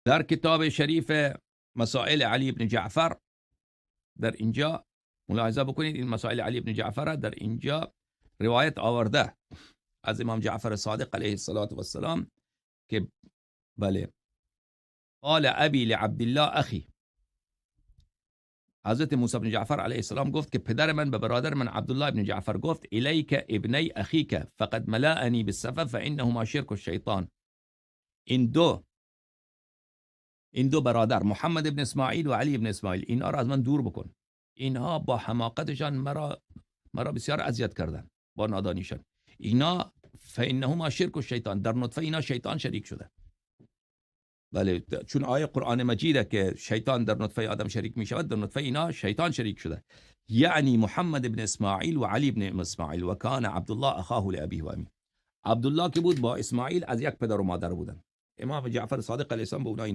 در کتاب شریف مسائل علی بن جعفر در اینجا ملاحظه بکنید، این مسائل علی بن جعفر در اینجا روایت آورده از امام جعفر صادق علیه السلام که بله قال ابی لعبد الله اخی، حضرت موسی بن جعفر علیه السلام گفت که پدر من به برادر من عبدالله بن جعفر گفت الیک ابنی اخیک فقد ملأنی بالسفه فانهما شرک الشیطان. این دو برادر محمد ابن اسماعیل و علی ابن اسماعیل، اینا را از من دور بکن، اینها با حماقتشان مرا بسیار اذیت کردن با نادانیشان. اینا فانهما شرک الشیطان، در نطفه اینا شیطان شریک شده. بله، چون آیه قرآن مجیده که شیطان در نطفه آدم شریک می شود، در نطفه اینا شیطان شریک شده. یعنی محمد ابن اسماعیل و علی ابن اسماعیل و کان عبدالله اخاه لابیه و امیه. عبدالله که بود با اسماعیل از یک پدر و مادر بودن. امام جعفر صادق علیه السلام به اونها